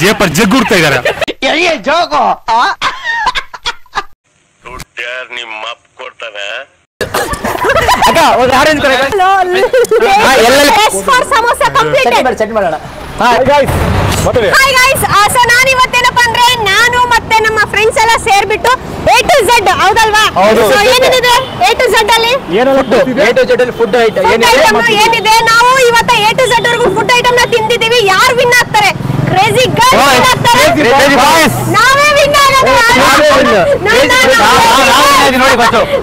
A per ಜಗ್ಗುಡ್ತಾ ಇದಾರೆ ಜೋಗೋ ದುಡ್ಡ್ಯಾರ್ ನಿಮ್ಮ ಅಪ್ಪ ಕೊಡ್ತಾನೆ ಅಕ್ಕ ಒಂದು ಆರೆಂಜ್ ಕೊಡಿ ಸಮೋಸಾ ಕಂಪ್ಲೀಟೆಡ್ ಚಟ್ನಿ ಮಾಡೋಣ ಹಾಯ್ ಗೈಸ್ ಸೊ ನಾನು ಇವತ್ತೇನಪ್ಪ ಅಂದ್ರೆ ನಾನು ಮತ್ತೆ ನಮ್ಮ ಫ್ರೆಂಡ್ಸ್ ಎಲ್ಲ ಸೇರ್ಬಿಟ್ಟು A to Z ಹೌದಲ್ವಾ ಸೊ ಏನಿದೆ A to Z ಅಲ್ಲಿ A to Z ಅಲ್ಲಿ ಫುಡ್ ಐಟಮ್ ಏನಿದೆ ನಾವು ಇವತ್ತು A to Z ವರೆಗೂ ಫುಡ್ ಐಟಮ್ ನ ತಿಂದಿದ್ದೀವಿ ಯಾರು ವಿನ್ ಆಗ್ತಾರೆ ಕ್ರೇಜಿ ಗರ್ಲ್ಸ್ ವಿನ್ ಆಗ್ತಾರೆ ನಾವೇ ವಿನ್ ಆಗೋದು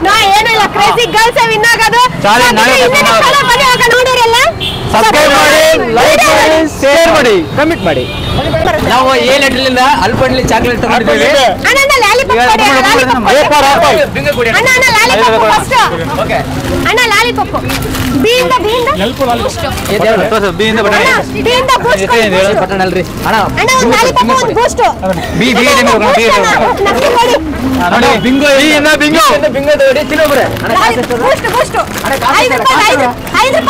ನಾ ಏನಿಲ್ಲ ಕ್ರೇಜಿ ಗರ್ಲ್ಸ್ ವಿನ್ ಆಗೋದು ಬನ್ನಿ ಆಗ ನೋಡಿರಲ್ಲ ಸಬ್ಸ್ಕ್ರೈಬ್ ಮಾಡಿ ಲೈಕ್ ಮಾಡಿ ಶೇರ್ ಮಾಡಿ ಕಮೆಂಟ್ ಮಾಡಿ ನಾವು A ಲೆಟರ್ಲಿಂದ ಅಲ್ಪಡ್ಲಿ ಚಾಕ್ಲೇಟ್ ತಗೊಂಡಿದ್ದೇವೆ ಅಣ್ಣ ಲಾಲಿಪಾಪ್ ಅಣ್ಣ ಲಾಲಿಪಾಪ್ ಫಸ್ಟ್ ಓಕೆ ಅಣ್ಣ ಲಾಲಿಪಾಪ್ ಬಿ ಇಂದ ಬೂಸ್ಟ್ ಪಟ್ಟಣಲ್ರಿ ಅಣ್ಣ ಅಣ್ಣ ಒಂದು ಲಾಲಿಪಾಪ್ ಒಂದು ಬೂಸ್ಟ್ ಬಿ ನೋಡಿ ಬಿಂಗೋ ಇಂದ ಬಿಂಗೋ ತಗೊಳ್ಳಿ ತಿನ್ನೋಬ್ರೆ ಬೂಸ್ಟ್ $5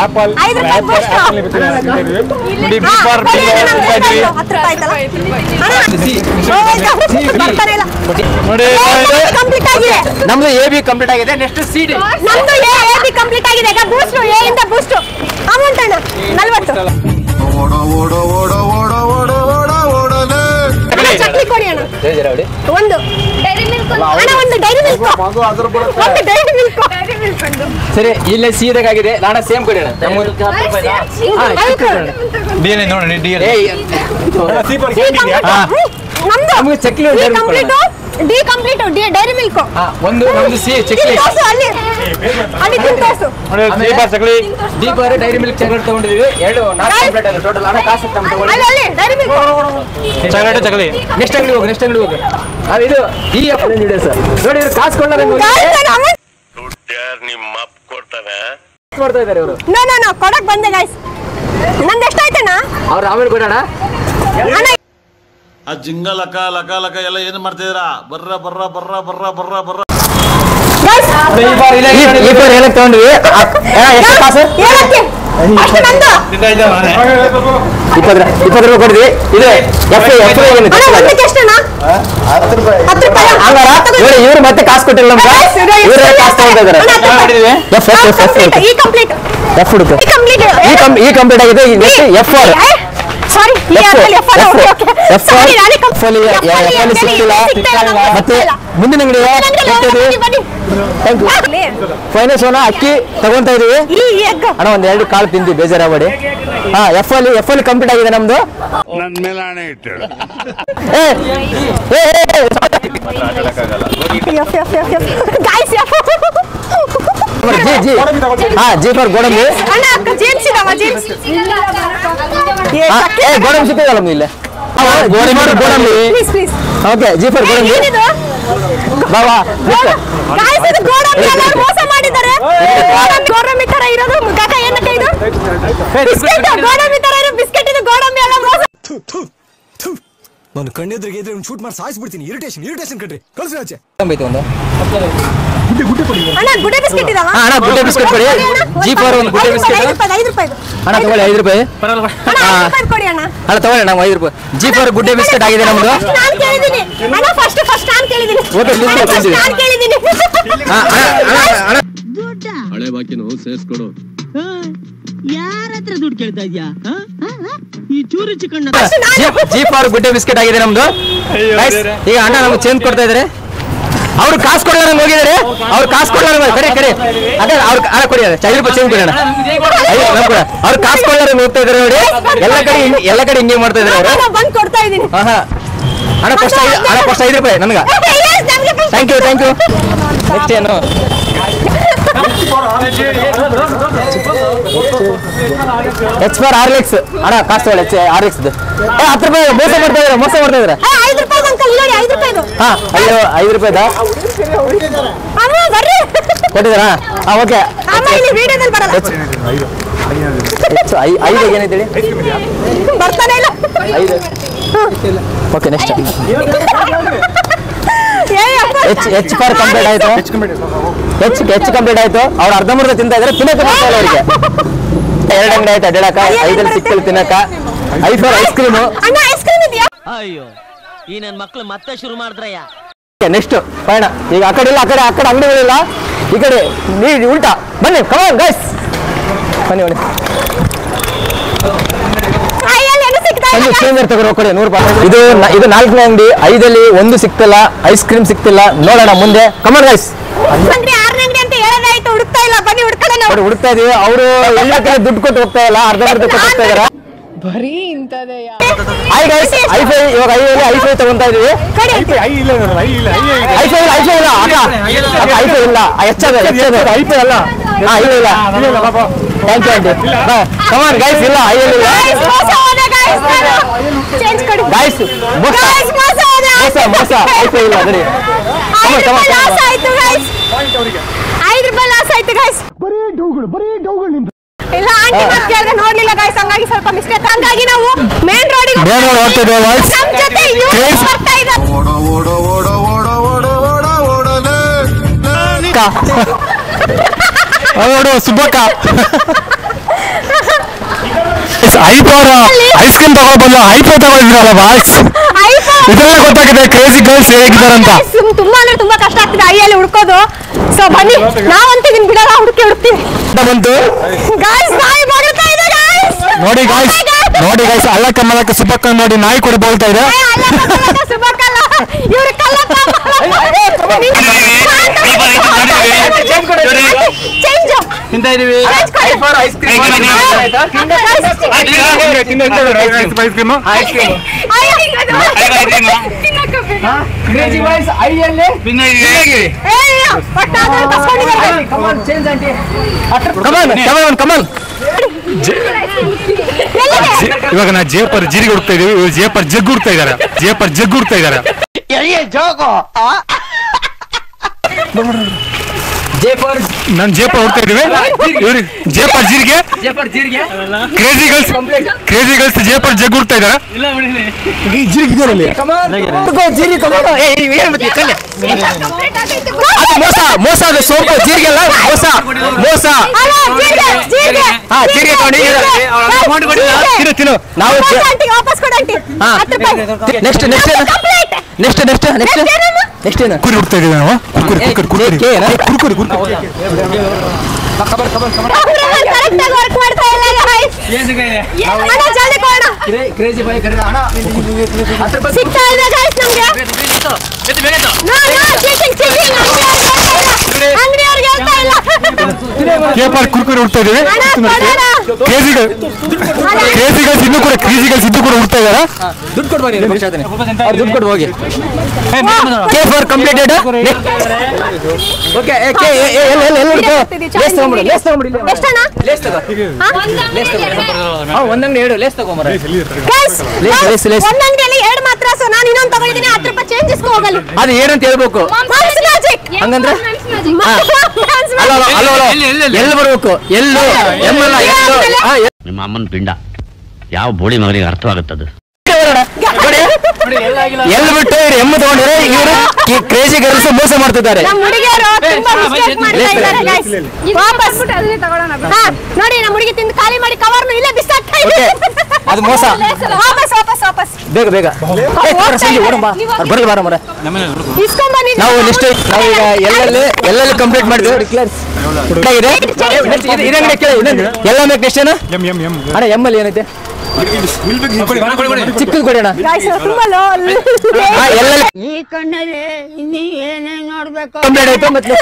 ಆಪಲ್ ನಮ್ದು ಎ ಬಿ ಕಂಪ್ಲೀಟ್ ಆಗಿದೆ ನೆಕ್ಸ್ಟ್ ಸಿ ಡಿ ನಮ್ದು ಎ ಬಿ ಕಂಪ್ಲೀಟ್ ಆಗಿದೆ ಈಗ ಬೂಸ್ಟ್ ಎ ಇಂದ ಬೂಸ್ಟ್ ಅಮೌಂಟ್ ಅಣ್ಣ 40 ಚಟ್ನಿ ಕೊಡಿ ಅಣ್ಣ ಒಂದು ಡೈರಿ ಮಿಲ್ಕ್ ಅಣ್ಣ ಒಂದು ಡೈರಿ ಮಿಲ್ಕ್ ಒಂದು ಡೈರಿ ಮಿಲ್ಕ್ ಸರಿ ಇಲ್ಲೇ ಸೀದಾಗಿದೆ ನಾಡ ಸೇಮ್ ಕೊಡಿ ಅಣ್ಣ ಡಿಎನ್ಎ ನೋಡಿ ಡಿಎನ್ಎ ನಮ್ಗೆ ಚಕ್ಲಿ ಡಿ ಕಂಪ್ಲೀಟ್ ಡೈರಿ ಮಿಲ್ಕ್ ಒಂದು ನಮ್ದು ಸಿ ಚಕ್ಲಿ ಅಲ್ಲಿ ಅಲ್ಲಿ ತಿಂತೋಸು chakli Deepavali Dairy Milk chocolate ತಗೊಂಡಿದೀವಿ ಎರಡು 4 ಕಂಪ್ಲೀಟ್ ಆಗಿದೆ ಟೋಟಲ್ ಅಣ್ಣ ಕಾಸು ತಗೊಂಡು ಅಲ್ಲಿ Dairy Milk chocolate chakli next ಅಂಗಡಿ ಹೋಗಿ ಇದು ಈ ವಿಡಿಯೋ ಸರ್ ನೋಡಿ ಇವರು ಕಾಸು ಕೊಳ್ಳೋದು ದುಡ್ಡ್ಯಾರ್ ನಿಮ್ಮ ಅಪ್ಪ ಕೊಡ್ತಾನೆ ಮಾಡ್ತಾ ಇದ್ದಾರೆ ಇವರು ನೋ ಕೊಡಕ್ ಬಂದೆ ಗೈಸ್ ನಂದು ಎಷ್ಟಾಯ್ತಣ್ಣ ಅವ್ರು ಆಮೇಲೆ ಕೊಡೋಣ ಅಣ್ಣ ಆ ಜಿಂಗ ಲಕ ಲಕ ಲಕ ಎಲ್ಲ ಏನು ಮಾಡ್ತಿದ್ದೀರಾ ಬರ್ರ ಬರ್ರ ಬರ್ರ ಬರ್ರ ಬರ್ರ ಬರ್ರ ಈ ಬಾರ್ ಹೇಳಕ್ ತಗೊಂಡ್ವಿ ಎಷ್ಟು ಕಾಸು ಏನಕ್ಕೆ ಅಷ್ಟು ನಂದು 20 ರೂಪಾಯಿ ಕೊಡ್ತೀವಿ ಇದು ಅಣ್ಣ ಒಂದಕ್ಕೆ ಎಷ್ಟಣ್ಣ 10 ರೂಪಾಯಿ ನೋಡಿ ಇವ್ರು ಮತ್ತೆ ಕಾಸು ಕೊಟ್ಟಿಲ್ಲ ನಮ್ಗೆ ಇವ್ರು ಕಾಸು ತಗೊಂತಾ ಇದ್ದಾರೆ ಈ ಕಂಪ್ಲೀಟ್ ಈ ಕಂಪ್ಲೀಟ್ ಆಗಿದೆ ಎಫ್ ಆರ್ ಸಾರಿ ಮತ್ತೆ ಮುಂದಿನ ಅಂಗಡಿ ಫೈನಾನ್ಸ್ ಅಕ್ಕಿ ತಗೊಂತಾ ಇದೀವಿ ಅಣ್ಣ ಒಂದ್ 2 ಕಾಳು ತಿಂದಿ ಬೇಜಾರಾಗಬೇಡಿ ಎಫ್ ಅಲ್ಲಿ ಕಂಪ್ಲೀಟ್ ಆಗಿದೆ ನಮ್ದು ನನ್ನ ಮೇಲೆ ಹಣೆ ಇಟ್ಟು ಜಿ ಫಾರ್ ಗೋಡಂಬಿ ಗೋಡಂಬಿ ಸಿಗ್ತದಲ್ಲ ನಮ್ದು ಇಲ್ಲೇ ಗೋಡಂಬಿ ಓಕೆ ಜಿ ಫಾರ್ ಗೋಡಂಬಿ ಬಾಬಾ ಮೋಸ ಮಾಡಿದ್ದಾರೆ ಗೋಡಂಬಿ ತರ ಇರೋದು ಕಾಕ ಏನಕ್ಕೆ ಇದು ಬಿಸ್ಕೆಟ್ ಗೋಡಂಬಿ ತರ ಇರೋ ಬಿಸ್ಕೆಟ್ ಇದು ಗೋಡಂಬಿ ಅಲ್ಲ ಮೋಸ ನಾನು ಕಣ್ಣೆದ್ರಿಗೆ ಇದ್ರೆ ಶೂಟ್ ಮಾಡಿ ಸಾಯಿಸ್ಬಿಡ್ತೀನಿ ಇರಿಟೇಷನ್ ಕಣ್ರಿ ಕಳ್ಸಿ ಆಚೆ ಒಂದು ಅಣ್ಣ ಗುಡ್ಡೆ ಬಿಸ್ಕೆಟ್ ಇದಾವ ಅಣ್ಣ ಗುಡ್ಡೆ ಬಿಸ್ಕೆಟ್ ಕೊಡಿ ಜಿ ಫಾರ್ ಒಂದು ಗುಡ್ಡೆ ಬಿಸ್ಕೆಟ್ $5 ಅಣ್ಣ ತಗೊಳ್ಳಿ $5 ಅಣ್ಣ ಕೊಡಿ ಅಣ್ಣ ಅಣ್ಣ ತಗೊಳ್ಳಿ ನಾವು $5 ಜಿ ಫಾರ್ ಗುಡ್ಡೆ ಬಿಸ್ಕೆಟ್ ಆಗಿದೆ ನಮ್ದು ನಾನು ಕೇಳಿದ್ದೀನಿ ಅಣ್ಣ ಫಸ್ಟ್ ನಾನು ಕೇಳಿದ್ದೀನಿ ನಾನು ಕೇಳಿದ್ದೀನಿ ಹಳೆ ಬಾಕಿನೂ ಸೇರಿಸ್ಕೊಡು ಯಾರತ್ರ ದುಡ್ಡು ಕೇಳ್ತಾ ಇದ್ಯಾ ಈ ಚೂರಿ ಚಿಕನ್ ಜಿ ಫಾರ್ ಗುಡ್ಡೆ ಬಿಸ್ಕೆಟ್ ಆಗಿದೆ ನಮ್ದು ಈಗ ಅಣ್ಣ ನಮ್ಗೆ ಚೇಂಜ್ ಕೊಡ್ತಾ ಇದಾರೆ ಅವ್ರು ಕಾಸು ಕೊಡಲ್ಲ ಹೋಗಿದ್ದಾರೆ ಅವ್ರು ಕಾಸು ಕೊಡಲ್ಲ ಕರೆ ಅದೇ ಅವ್ರು ಕೊಡಿ $5 ಚೇಂಜ್ ಕೊಡಿ ಅಣ್ಣ ಅವ್ರು ಕಾಸು ಕೊಡಲ್ಲ ಹೋಗ್ತಾ ಇದಾರೆ ನೋಡಿ ಎಲ್ಲ ಕಡೆ ಹಿಂಗೆ ಮಾಡ್ತಾ ಇದಾರೆ ಅವರು ಬಂದು ಕೊಡ್ತಾ ಇದ್ದೀನಿ ಅಣ್ಣ ಫಸ್ಟ್ $5 ನನಗೆ ಥ್ಯಾಂಕ್ ಯು ನೆಕ್ಸ್ಟ್ ಏನು ಎಚ್ ಫಾರ್ ಆರ್ಲೆಕ್ಸ್ ಅಣ್ಣ ಕಾಸು ತಗೊಳ್ಳಿ ಆರ್ಲೆಕ್ಸ್ $10 ಮೋಸ ಮಾಡ್ತಾ ಇದಾರೆ $5 ಅಂಕಲ್ ನೋಡಿ $5 ಹಾ ಅಯ್ಯೋ $5 ಕೊಟ್ಟಿದ್ದಾರಾ ಓಕೆ ವಿಡಿಯೋದಲ್ಲಿ ಬರಲ್ಲ ಐದು ಏನೈತೆ ಬರ್ತಾನೆ ಇಲ್ಲ 5 okay next H for complete ಆಯ್ತು ಎಚ್ ಕಂಪ್ಲೀಟ್ ಆಯ್ತು ಅವ್ರು ಅರ್ಧಂಬರ್ಧ ತಿಂತಾ ಇದ್ರೆ ತಿನ್ನಕ್ಕೆ ಬರ್ತಾ ಇಲ್ಲ ಅವರಿಗೆ 2 ಅಂಗಡಿ ಆಯ್ತು ಅಡ್ಡಾಡಕ 5 ಸಿಕ್ಕಲ್ ತಿನ್ನಕ ಐಫೋನ್ ಐಸ್ ಕ್ರೀಮು ಅಣ್ಣ ಐಸ್ ಕ್ರೀಮ್ ಇದೆಯಾ ಅಯ್ಯೋ ಈ ನನ್ನ ಮಕ್ಕಳು ಮತ್ತೆ ಶುರು ಮಾಡಿದ್ರಯ್ಯ ನೆಕ್ಸ್ಟ್ ಪಯಣ ಈಗ ಆ ಕಡೆ ಇಲ್ಲ ಆ ಕಡೆ ಅಂಗಡಿಗಳಿಲ್ಲ ಈ ಕಡೆ ನೀರು ಉಲ್ಟಾ ಬನ್ನಿ ಕಮಾನ್ ಗೈಸ್ ಬನ್ನಿ ಬನ್ನಿ ತಗೋರೋ ಕಡೆ 100 ರೂಪಾಯಿ ಇದು 4ನೇ ಅಂಗಡಿ 5ಅಲ್ಲಿ 1 ಸಿಕ್ತಿಲ್ಲ ಐಸ್ ಕ್ರೀಮ್ ಸಿಕ್ತಿಲ್ಲ ನೋಡೋಣ ಮುಂದೆ ಕಮಾನ್ ಗೈಸ್ 6ನೇ ಅಂಗಡಿ ಅಂತ ಹೇಳೋದಾಯ್ತು ಹುಡುಕ್ತಾ ಇಲ್ಲ ಬನ್ನಿ ಹುಡುಕೊಳ್ಳೋಣ ಹುಡುಕ್ತಾ ಇದೀವಿ ಅವರು ಎಲ್ಲ ಕಡೆ ದುಡ್ಡು ಕೊಟ್ಟು ಹೋಗ್ತಾ ಇಲ್ಲ ಅರ್ಧ ಕೊಟ್ಟು ಹೋಗ್ತಾ ಇದಾರೆ ಬರೀ ಇಂತದೇ ಹಾಯ್ ಗೈಸ್ ಐಫೈ ಇವಾಗ ಐಫೈ ತಗೊಂತಾ ಇದೀವಿ ಐಫೈ ಇಲ್ಲ ಅಕ್ಕ ಐಫೈ ಇಲ್ಲ ಹೆಚ್ಚದ ಐಫೈ ಅಲ್ಲ ಇಲ್ಲ thank you aunty come on guys ಇಲ್ಲ ಇಲ್ಲ ಗೈಸ್ ಮೋಸ ಐಫೈ ಇಲ್ಲ ಅದರಿ 5 ರೂಪಾಯಿ ಲಾಸ್ ಆಯ್ತು ಗೈಸ್ ಬರೀ ಡೌಗಳು ಇಲ್ಲ ಆಂಟಿ ಮತ್ತೆ ಕೇಳಿದ್ರೆ ನೋಡ್ಲಿಲ್ಲ ಗೈಸ್ ಹಂಗಾಗಿ ಸ್ವಲ್ಪ ಮಿಸ್ಟೇಕ್ ಹಂಗಾಗಿ ನಾವು ಮೇನ್ ರೋಡಿಗೆ ಹೋಗ್ತಿದ್ದೇವೆ ನಮ್ಮ ಜೊತೆ ಇವ್ರು ಬರ್ತಾ ಇದ್ದಾರೆ ಸುಬ್ಬಕ್ಕ ಐಸ್ ಕ್ರೀಮ್ ತಗೊಳ್ಬಂದು ಐಫೈ ತಗೊಳ್ತಿರಲ್ಲ ಬಾಸ್ ಇದೆಲ್ಲ ಗೊತ್ತಾಗಿದೆ ಕ್ರೇಜಿ ಗರ್ಲ್ಸ್ ಹೇಗಿದ್ದಾರಂತ ತುಂಬಾ ಅಂದ್ರೆ ತುಂಬಾ ಕಷ್ಟ ಆಗ್ತಿದೆ ಐಯಲ್ಲಿ ಹುಡ್ಕೋದು ಸೊ ಬನ್ನಿ ನಾವಂತೂ ಇದನ್ನ ಬಿಡಲ್ಲ ಹುಡುಕ್ತೀವಿ ಬಂತು ನೋಡಿ ಗಾಯ್ಸ್ ಅಲ್ಲ ಕಮ್ಮಲಕ್ಕ ಸುಬ್ಬಕ್ಕ ನೋಡಿ ನಾಯಿ ಕೂಡ ಬೋಲ್ತಾ ಇದೆ ತಿಂತಾ ಇದೀವಿ ಕಮಲ್ ಇವಾಗ ನಾ ಜೇಪರ್ ಜೀರಿಗೆ ಹುಡುಕ್ತಾ ಇದೀವಿ ಇವ್ರು ಜೇಪರ್ ಜಗ್ ಹುಡುಕ್ತಾ ಇದಾರೆ ನಾನು ಜೇಪರ್ ಹುಡ್ತಾ ಇದೀವಿ ಇವ್ರು ಜೇಪರ್ ಜೀರಿಗೆ ಕ್ರೇಜಿ ಗರ್ಲ್ಸ್ ಜೇಪರ್ ಜಗ್ ಹುಡ್ತಾ ಇದಾರೆ ಮೋಸ ಅದು ಸೋಪು ಜೀರಿಗೆ ಅಲ್ಲ ಮೋಸ ಜೀರಿಗೆ ತಿನ್ನು ನಾವು ನೆಕ್ಸ್ಟ್ ಏನು ಕುರಿ ಹುಡ್ತಾ ಇದೀವಿ ನಾವು ಕುರ್ಕುರಿ ಹುಡ್ತಾ ಇದೀವಿ ಕ್ರೇಜಿಗಲ್ಸ್ ಇನ್ನು ಕೂಡ ಹುಡ್ತಾ ಇದಾರ ದುಡ್ಡು ಕೊಡು ಹೋಗಿ ಫಾರ್ ಕಂಪ್ಲೀಟೆಡ್ ಓಕೆ ಒಂದಂಗಡಿ 2 ಲೇಸ್ ತಗೊಂಬರ ಅದು ಏನಂತ ಹೇಳ್ಬೇಕು ಹಂಗಂದ್ರೆ ಎಲ್ಲಿ ಬರ್ಬೇಕು ಎಲ್ಲೂ ನಿಮ್ಮ ಅಮ್ಮನ ಪಿಂಡ ಯಾವ ಬೋಳಿ ಮಗನಿಗೆ ಅರ್ಥವಾಗುತ್ತದೆ ಎಲ್ಲಿ ಬಿಟ್ಟು ಎಮ್ಮು ತಗೊಂಡಿದ್ರೆ ಇವರು ಕ್ರೇಜಿ ಗರ್ಲ್ಸ್ ಮೋಸ ಮಾಡ್ತಿದ್ದಾರೆ ನೋಡಿ ನಮ್ಮ ಹುಡುಗಿ ತಿಂದು ಖಾಲಿ ಮಾಡಿ ಕವರ್ನು ಇಲ್ಲೇ ಬಿಸಾಕ್ತಾ ಇದೆ ಅದು ಮೋಸ ಬೇಗ ಬರಲಿ ಬಾರ ಮರ ನಾವು ನೆಕ್ಸ್ಟ್ ನಾವೀಗ ಎಲ್ಲೆಲ್ಲಿ ಕಂಪ್ಲೀಟ್ ಮಾಡಿದ್ವಿ ಎಲ್ಲ ನೆಕ್ಸ್ಟ್ ಏನು ಅಣ್ಣ ಎಮ್ಮಲ್ಲಿ ಏನೈತೆ ಚಿಕ್ಕದು ಕೊಡಿ ಅಣ್ಣ ಈ ಕಣ್ಣಲ್ಲಿ ಏನೇನ್ ನೋಡ್ಬೇಕು ಕಂಪ್ಲೀಟ್ ಆಯ್ತು ಮತ್ತೆ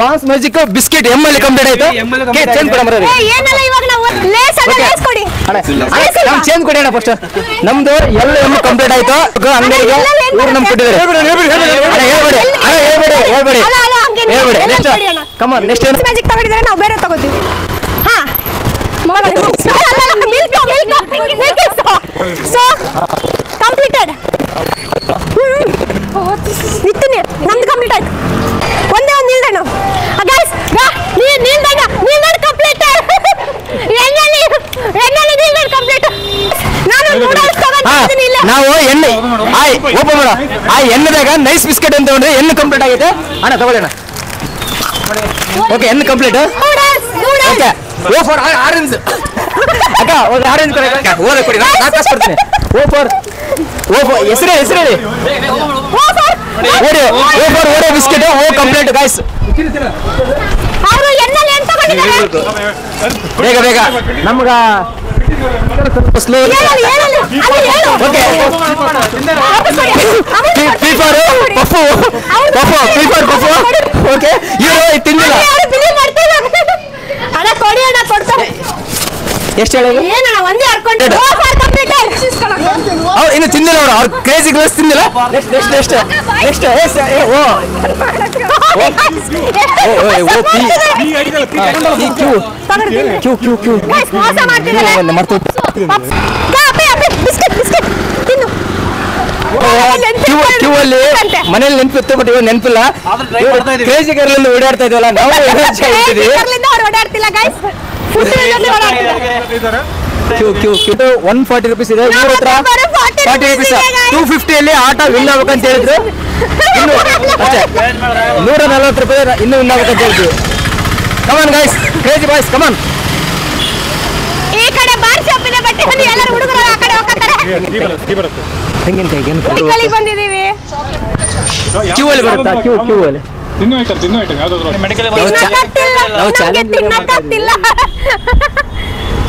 ಮಾಂಸ್ ಮ್ಯಾಜಿಕ್ ಬಿಸ್ಕೆಟ್ ಎಮ್ಮಲ್ಲಿ ಕಂಪ್ಲೀಟ್ ಆಯ್ತು ಚೇಂಜ್ ಕೊಡ ಮರ ಚೇಂಜ್ ಕೊಡಿ ಅಣ್ಣ ಫಸ್ಟ್ ನಮ್ದು ಎಲ್ಲ ಎಮ್ಮು ಕಂಪ್ಲೀಟ್ ಆಯ್ತು ಅಂಗಡಿಗೆ ಇವ್ರು ನಮ್ಗೆ ಕೊಟ್ಟಿದ್ದಾರೆ ಹೇಳ್ಬೇಡಿ ನೆಕ್ಸ್ಟ್ ಕಮಾನ್ ನೆಕ್ಸ್ಟ್ ಏನು ಮ್ಯಾಜಿಕ್ ತಗೊಂಡಿದ್ರೆ ನಾವು ಬೇರೆ ತಗೋತೀವಿ ಹಾ ಸೊ ಕಂಪ್ಲೀಟೆಡ್ ನಿಂತೀನಿ ನಮ್ದು ಕಂಪ್ಲೀಟ್ ಆಯ್ತು ಒಂದೇ ಒಂದು ನಿಲ್ದಾಣ ಗೈಸ್ ನಿಲ್ದಾಣ ಕಂಪ್ಲೀಟೆಡ್ ನಿಲ್ದಾಣ ಕಂಪ್ಲೀಟ್ ನಾನು ನೂಡಲ್ಸ್ ತಗೊಂಡಿದ್ದೀನಿ ಇಲ್ಲ ನಾವು ಎಣ್ಣೆ ಓಪನ್ ಮಾಡ ಆ ಎಣ್ಣೆದಾಗ ನೈಸ್ ಬಿಸ್ಕೆಟ್ ಅಂತ ತಗೊಂಡ್ರೆ ಎಣ್ಣೆ ಕಂಪ್ಲೀಟ್ ಆಗೈತೆ ಅಣ್ಣ ತಗೊಳ್ಳೋಣ ಓಕೆ ಎಣ್ಣೆ complete okay O for orange ಅಕ್ಕ ಒಂದು ಆರೆಂಜ್ ಕೊಡಿ ಓದ ಕೊಡಿ ನಾನು ಕಾಸು ಕೊಡ್ತೀನಿ ಓ ಫಾರ್ ಹೆಸರು ಹೇಳಿ ಓಡೋ ಬಿಸ್ಕೆಟ್ ಓ ಕಂಪ್ಲೀಟ್ ಗಾಯ್ಸ್ ಬೇಗ ನಮ್ಗ ಸ್ಲೋ ಓಕೆ ಪೀಪರ್ ಪಪ್ಪು ಓಕೆ ಇವರು ತಿಂದಿಲ್ಲ ಎಷ್ಟು ಹೇಳಿ ಇನ್ನು ತಿಂದಿಲ್ಲ ಅವ್ರು ಕ್ರೇಜಿ ಗ್ಲಾಸ್ ತಿಂದಿಲ್ಲ ನೆಕ್ಸ್ಟ್ ಕ್ಯೂ ಅಲ್ಲಿ ಮನೇಲಿ ನೆನಪಿತ್ತು ಬಟ್ ಇವಾಗ ನೆನಪಿಲ್ಲ ಕ್ರೇಜಿ ಗರ್ಲ್ ಓಡಾಡ್ತಾ ಇದೀವಲ್ಲ ನಾವು ಕ್ಯೂ 140 ರೂಪೀಸ್ ಇದೆ ಇವ್ರ ಹತ್ರ 40 ರೂಪೀಸ್ 250 ಅಲ್ಲಿ ಆಟ ವಿನ್ ಆಗ್ಬೇಕಂತ ಹೇಳಿದ್ರು ಇನ್ನು ಅಷ್ಟೇ 140 ರೂಪಾಯಿ ಇನ್ನು ವಿನ್ ಆಗ್ಬೇಕಂತ ಹೇಳಿದ್ರು ಕಮಾನ್ ಗೈಸ್ ಕ್ರೇಜಿ ಬಾಯ್ಸ್ ಕಮಾನ್ ಈ ಕಡೆ ಬಾರ್ ಶಾಪ್ ಇದೆ ಬಟ್ ಎಲ್ಲರೂ ಹುಡುಗರು ಆ ಕಡೆ ಹೋಗ್ತಾರೆ ತೆಂಗಿನಕಾಯಿ ಬಂದಿದೀವಿ ಕ್ಯೂ ಅಲ್ಲಿ ಬರುತ್ತಾ ಕ್ಯೂ ಅಲ್ಲಿ ತಿನ್ನು ಐಟಮ್ ಯಾವ್ದಾದ್ರು ಮೆಡಿಕಲ್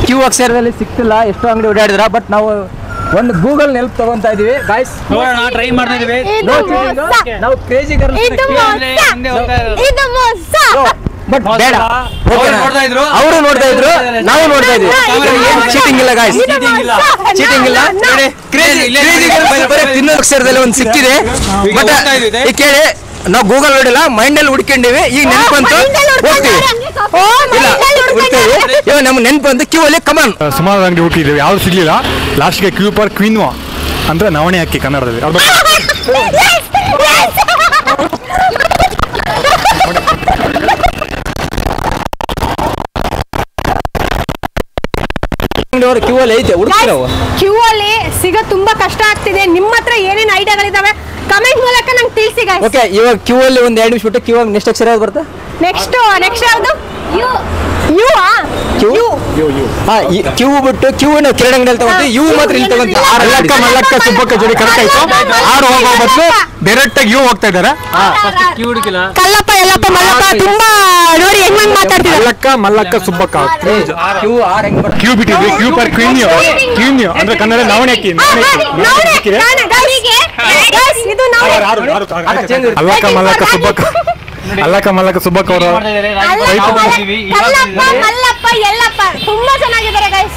ಕ್ಯೂ ಅಕ್ಷರದಲ್ಲಿ ಸಿಕ್ತಿಲ್ಲ ಎಷ್ಟೋ ಅಂಗಡಿ ಓಡಾಡಿದ್ರ ಬಟ್ ನಾವು ಒಂದು ಗೂಗಲ್ ನೆಲ್ಪ್ ತಗೊಂತಾ ಇದೀವಿ ಗಾಯ್ಸ್ ಟ್ರೈ ಮಾಡ್ತಾ ಇದೀವಿ ನಾವು ಕ್ರೇಜಿ ಗರ್ಲ್ ಬಟ್ ಬೇಡ ಅವರು ನೋಡ್ತಾ ಇದ್ರು ನಾವು ನೋಡ್ತಾ ಇದ್ವಿ ಚೀಟಿಂಗ್ ಇಲ್ಲ ಗಾಯ್ಸ್ ಚೀಟಿಂಗ್ ಇಲ್ಲ ತಿನ್ನೋ ಅಕ್ಷರದಲ್ಲಿ ಒಂದು ಸಿಕ್ಕಿದೆ ಬಟ್ ಈ ಕೇಳಿ ನಾವು ಗೂಗಲ್ ನೋಡಿಲ್ಲ ಮೈಂಡ್ ಅಲ್ಲಿ ಹುಡ್ಕೊಂಡಿವಿ ಈಗ ನೆನಪಂತು ಹೋಗ್ತೀವಿ ಇವಾಗ ನಮ್ಗೆ ನೆನಪಂತು ಕ್ಯೂ ಅಲ್ಲಿ ಕಮಾನ್ ಸುಮಾರು ಅಂಗಡಿ ಹುಟ್ಟಿದ್ದೀವಿ ಯಾವ್ದು ಸಿಗ್ಲಿಲ್ಲ ಲಾಸ್ಟ್ಗೆ ಕ್ಯೂ ಪರ್ ಕ್ವೀನ್ವಾ ಅಂದ್ರೆ ನವಣೆ ಹಾಕಿ ಕನ್ನಡದಲ್ಲಿ ಕ್ಯೂ ಅಲ್ಲಿ ಐತೆ ಹುಡುಕ್ತೀವಿ ಕ್ಯೂ ಅಲ್ಲಿ ಸಿಗ ತುಂಬಾ ಕಷ್ಟ ಆಗ್ತಿದೆ ನಿಮ್ಮ ಹತ್ರ ಏನೇನು ಐಡಿಯಾಗಳಿದಾವೆ ಕಮೆಂಟ್ ಮೂಲಕ ನಂಗೆ ತಿಳಿಸಿ ಗಾಯ್ಸ್ ಓಕೆ ಇವಾಗ ಕ್ಯೂ ಅಲ್ಲಿ ಒಂದು 2 ನಿಮಿಷ ಬಿಟ್ಟು ಕ್ಯೂ ನೆಕ್ಸ್ಟ್ ಅಕ್ಷರ ಯಾವ್ದು ಬರುತ್ತೆ ನೆಕ್ಸ್ಟ್ ಯಾವುದು ಕ್ಯೂ ಬಿಟ್ಟು ಕ್ಯೂ ನಾವು ಕಿರಣ ಅಂಗಡಿಯಲ್ಲಿ ತಗೊಂತೀವಿ ಯು ಮಾತ್ರ ಇಲ್ಲಿ ತಗೊಂತೀವಿ ಮಲ್ಲಕ್ಕ ಸುಬ್ಬಕ್ಕ ಜೋಡಿ ಕರೆಕ್ಟ್ ಆಯ್ತು ಆರು ಹೋಗೋ ಬದಲು ಡೈರೆಕ್ಟ್ ಆಗಿ ಯು ಹೋಗ್ತಾ ಇದಾರೆ ಕಲ್ಲಪ್ಪ ಎಲ್ಲಪ್ಪ ಮಲ್ಲಪ್ಪ ತುಂಬಾ ನೋಡಿ ಹೆಂಗ್ ಮಾತಾಡ್ತಿದ್ದಾರೆ ಮಲ್ಲಕ್ಕ ಸುಬ್ಬಕ್ಕ ಕ್ಯೂ ಬಿಟ್ಟಿದ್ವಿ ಕ್ಯೂ ಪರ್ ಕ್ವೀನ್ ಅಂದ್ರೆ ಕನ್ನಡ ನವಣೆ ಹಾಕಿ ಅಲ್ಲಕ್ಕ ಮಲ್ಲಕ್ಕ ಸುಬ್ಬಕ್ಕ ಅವರು ಮಲ್ಲಪ್ಪ ಎಲ್ಲಪ್ಪ ತುಂಬಾ ಚೆನ್ನಾಗಿದ್ದಾರೆ ಗೈಸ್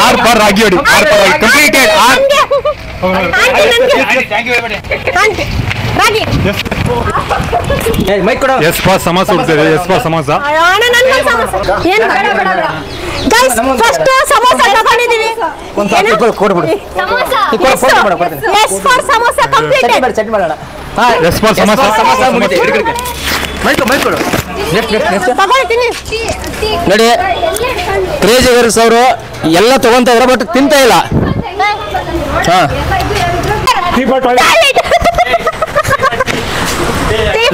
ಆರ್ ಪರ್ ರಾಗಿ ಹೊಡಿ completed R S for samosa ಹೋಗ್ತದೆ S for samosa first samosa ತಗೊಂಡಿದೀವಿ ಸಮೋಸ ಕಂಪ್ಲೀಟೆಡ್ ಚಟ್ನಿ ಮಾಡೋಣ ಎಸ್ ಫಾರ್ ಸಮೋಸ ನೋಡಿ ಕ್ರೇಜಿ ಗರ್ಲ್ಸ್ ಅವರು ಎಲ್ಲ ತಗೊಂತ ಇದ್ರ ಬಟ್ ತಿಂತಾ ಇಲ್ಲ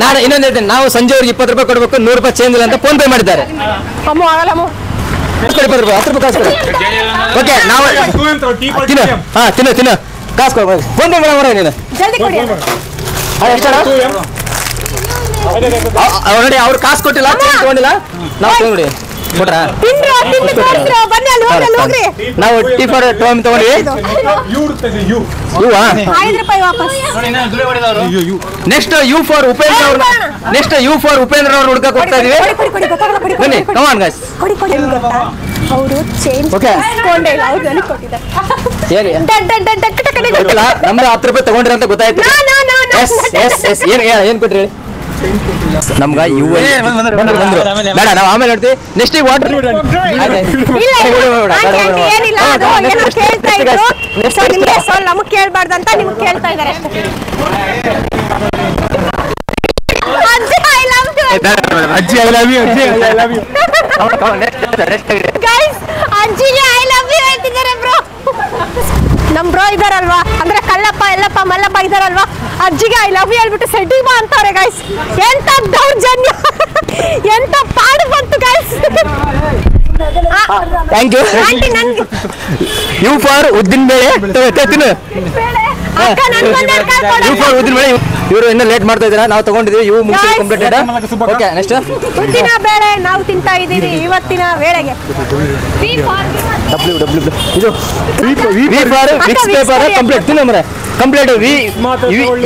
ನಾನು ಇನ್ನೊಂದು ಹೇಳ್ತೇನೆ ನಾವು ಸಂಜೆವರೆಗೆ 20 ರೂಪಾಯಿ ಕೊಡ್ಬೇಕು 100 ರೂಪಾಯಿ ಚೇಂಜ್ ಇಲ್ಲ ಅಂತ ಫೋನ್ ಪೇ ಮಾಡಿದ್ದಾರೆ 20 ರೂಪಾಯಿ 10 ರೂಪಾಯಿ ಕಾಸು ಕೊಡಿ ಓಕೆ ನಾವು ತಿನ್ನು ಕಾಸು ಕೊಡ್ಬೋದು ಫೋನ್ ಪೇ ಮಾಡೋ ನೀನು ನೋಡಿ ಅವ್ರು ಕಾಸು ಕೊಟ್ಟಿಲ್ಲ ಚೇಂಜ್ ತಗೊಂಡಿಲ್ಲ ನಾವು ತಗೊಂಡಿ ಕೊಟ್ರ ನಾವು ಟಿ ಫಾರ್ ಟೋಮ್ ತಗೊಂಡ್ವಿ ನೆಕ್ಸ್ಟ್ ಯು ಫಾರ್ ಉಪೇಂದ್ರ ಅವ್ರು ಹುಡ್ಕಕ್ ಹೋಗ್ತಾ ಇದೀವಿ ಬನ್ನಿ ಕಮಾನ್ ಗೈಸ್ ಅವರು ಚೇಂಜ್ ನಮ್ದು 10 ರೂಪಾಯಿ ತಗೊಂಡ್ರಿ ಅಂತ ಗೊತ್ತಾಯ್ತು ಏನ್ ಕೊಟ್ರಿ ನಮ್ಗ ಬೇಡ ನಾವು ಆಮೇಲೆ ನೋಡ್ತೀವಿ ನೆಕ್ಸ್ಟ್ ವಾಟರ್ ನಮಗ್ ಕೇಳ್ಬಾರ್ದಂತ ನಿಮ್ಗೆ ಕೇಳ್ತಾ ಇದಾರೆ ಅಜ್ಜಿ ಐ ಲವ್ ಯು ಅಜ್ಜಿಗೆ ಐ ಲವ್ ಯು ಹೇಳ್ತಿದ್ದಾರೆ ಬ್ರೋ ನಮ್ ಬ್ರೋ ಇದಾರಲ್ವಾ ಅಂದ್ರೆ ಕಲ್ಲಪ್ಪ ಎಲ್ಲಪ್ಪ ಮಲ್ಲಪ್ಪ ಇದಾರಲ್ವಾ ಅಜ್ಜಿಗೆ ಐ ಲವ್ ಯು ಹೇಳ್ಬಿಟ್ಟು ಸೆಟ್ಟಿಂಗ್ ಅಂತಾರೆ ಗೈಸ್ ಎಂತ ದೌರ್ಜನ್ಯ ಎಂತ ಪಾಡು ಬಂತು ಗೈಸ್. Thank you. ಆಂಟಿ ನನ್ಗೆ ಯು ಫಾರ್ ಉದ್ದಿನ ಬೇಳೆ ತಿನ್ನು. ಅಕ್ಕ ನನ್ಗೊಂದೇ ಕಳ್ಕೊಡು. ಯು ಫಾರ್ ಉದ್ದಿನ ಬೇಳೆ. ಇವರು ಇನ್ನೂ ಲೇಟ್ ಮಾಡ್ತಾ ಇದ್ದೀರಾ, ನಾವು ತಗೊಂಡಿದ್ದೀವಿ. ಇವು ಮುಗಿಸಿ ಕಂಪ್ಲೀಟೆಡ್. ಓಕೆ ನೆಕ್ಸ್ಟ್ ಉದ್ದಿನ ಬೇಳೆ ನಾವು ತಿಂತಾ ಇದ್ದೀವಿ ಇವತ್ತಿನ ವೇಳೆಗೆ. ಇದು V for Vicks paper complete ತಿನ್ನು ಮರೆ ಕಂಪ್ಲೀಟ್.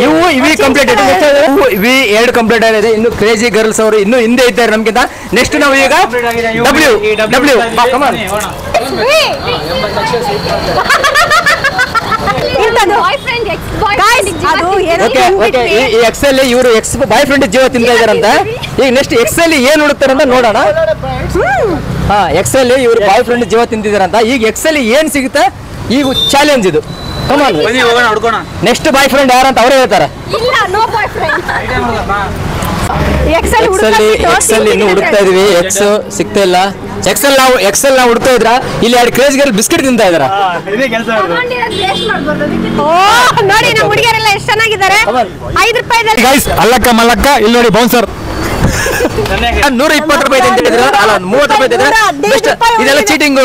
ಇವು ಕಂಪ್ಲೀಟ್ ವಿ 2 ಕಂಪ್ಲೀಟ್ ಆಗಿದೆ. ಇನ್ನು ಕ್ರೇಜಿ ಗರ್ಲ್ಸ್ ಅವರು ಇನ್ನು ಹಿಂದೆ ಇದ್ದಾರೆ ನಮ್ಗಿಂತ. ನೆಕ್ಸ್ಟ್ ನಾವು ಈಗ ಡಬ್ಲ್ಯೂ ಈ ಎಕ್ಸ್ ಅಲ್ಲಿ ಇವರು ಎಕ್ಸ್ ಬಾಯ್ ಫ್ರೆಂಡ್ ಜೀವ ತಿಂತಾ ಇದಾರಂತ. ಈಗ ನೆಕ್ಸ್ಟ್ ಎಕ್ಸ್ ಅಲ್ಲಿ ಏನ್ ಹುಡುಕ್ತಾರೆ ಅಂತ ನೋಡೋಣ. ಹಾ ಎಕ್ಸ್ ಅಲ್ಲಿ ಇವರು ಬಾಯ್ ಫ್ರೆಂಡ್ ಜೀವ ತಿಂತಿದಾರಂತ. ಈಗ ಎಕ್ಸ್ ಅಲ್ಲಿ ಏನ್ ಸಿಗುತ್ತೆ ಈಗ ಚಾಲೆಂಜ್ ಇದು. ನೆಕ್ಸ್ಟ್ ಬಾಯ್ ಫ್ರೆಂಡ್ ಯಾರಂತ ಅವರೇ ಹೇಳ್ತಾರೆ. ಎಕ್ಸ್ ಅಲ್ಲಿ ಇನ್ನು ಹುಡುಕ್ತಾ ಇದೀವಿ. ಎಕ್ಸ್ ಸಿಗ್ತಾ ಇಲ್ಲ. ಎಕ್ಸೆಲ್ ನಾವು ಹುಡುಕ್ತಾ ಇದ್ರ ಇಲ್ಲಿ 2 ಕ್ರೇಜ್ ಗರ್ಲ್ ಬಿಸ್ಕೆಟ್ ತಿಂತಾ ಇದಾರ. ನೋಡಿ ನಮ್ಮ ಹುಡುಗಿಯರೆಲ್ಲ ಎಷ್ಟು ಚೆನ್ನಾಗಿದ್ದಾರೆ. 5 ರೂಪಾಯಿದಲ್ಲಿ ಗೈಸ್ ಅಲ್ಲಕ್ಕ ಮಲ್ಲಕ್ಕ ಇಲ್ಲಿ ನೋಡಿ ಬೌನ್ಸರ್ 120 ರೂಪಾಯಿ ತಿಂತಿದ್ರು. ಅಲ್ಲ 30 ರೂಪಾಯಿ ತಿಂತಿದ್ರು. ಇದೆಲ್ಲ ಚೀಟಿಂಗ್.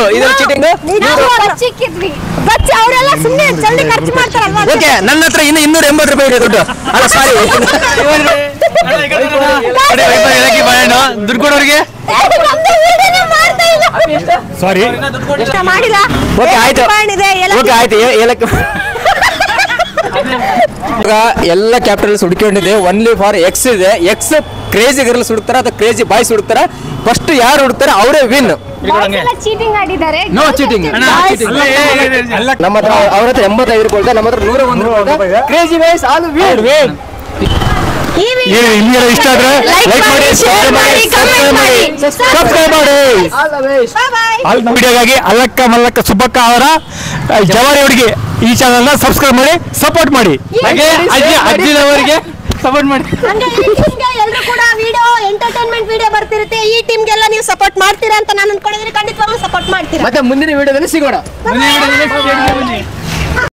ಬಚ್ಚಿ ಅವರೆಲ್ಲ ಸುಮ್ಮನೆ ಜಲ್ದಿ ಖರ್ಚು ಮಾಡ್ತಾರಲ್ವಾ. ಓಕೆ ನನ್ನ ಹತ್ರ ಇನ್ನು 280 ರೂಪಾಯಿ ಇದೆ ದುಡ್ಡು. ಅಲ್ಲ ಸಾರಿ ದುಡ್ಡು ಕೊಡೋರಿಗೆ ಸಾರಿ ಮಾಡಿಲ್ಲ. ಓಕೆ ಆಯ್ತು. ಓಕೆ ಆಯ್ತು. ಎಲ್ಲ ಕ್ಯಾಪಿಟಲ್ಸ್ ಹುಡುಕೊಂಡಿದೆ. ಒನ್ಲಿ ಫಾರ್ ಎಕ್ಸ್ ಇದೆ. ಎಕ್ಸ್ ಕ್ರೇಜಿ ಗರ್ಲ್ಸ್ ಹುಡುಕ್ತಾರ ಅಥವಾ ಕ್ರೇಜಿ ಬಾಯ್ಸ್ ಹುಡುಕ್ತಾರ. ಫಸ್ಟ್ ಯಾರು ಹುಡುಕ್ತಾರೆ ಅವರೇ ವಿನ್. ಚೀಟಿಂಗ್ ಆಡಿದ್ದಾರೆ. No cheating. ನಮ್ಮ ಹತ್ರ ಅವ್ರ ಹತ್ರ 85 ರೂಪಾಯಿ, ನಮ್ಮ ಹತ್ರ 101 ರೂಪಾಯಿ. Crazy boys all win. ಈ ವಿಡಿಯೋ ಇಷ್ಟ ಆದ್ರೆ ಲೈಕ್ ಮಾಡಿ, ಸಬ್ಸ್ಕ್ರೈಬ್ ಮಾಡಿ. ವಿಡಿಯೋಗಾಗಿ ಅಲ್ಲಕ್ಕ ಮಲ್ಲಕ್ಕ ಸುಬ್ಬಕ್ಕ ಅವರ ಜವಾರಿ ಹುಡುಗಿ ಈ ಚಾನಲ್ ನ ಸಬ್ಸ್ಕ್ರೈಬ್ ಮಾಡಿ ಸಪೋರ್ಟ್ ಮಾಡಿ. ಅಜ್ಜಿನವರಿಗೆ ಸಪೋರ್ಟ್ ಮಾಡಿ. ಎಲ್ಲರೂ ಕೂಡ ವಿಡಿಯೋ ಎಂಟರ್ಟೈನ್ಮೆಂಟ್ ವಿಡಿಯೋ ಬರ್ತಿರುತ್ತೆ. ಈ ಟೀಮ್ಗೆಲ್ಲ ನೀವು ಸಪೋರ್ಟ್ ಮಾಡ್ತೀರಾ ಅಂತ ನಾನು ಅನ್ಕೊಂಡಿದ್ರೆ ಖಂಡಿತವಾಗ್ಲೂ ಸಪೋರ್ಟ್ ಮಾಡ್ತೀರಾ. ಮತ್ತೆ ಮುಂದಿನ ವಿಡಿಯೋದಲ್ಲಿ ಸಿಗೋಣ.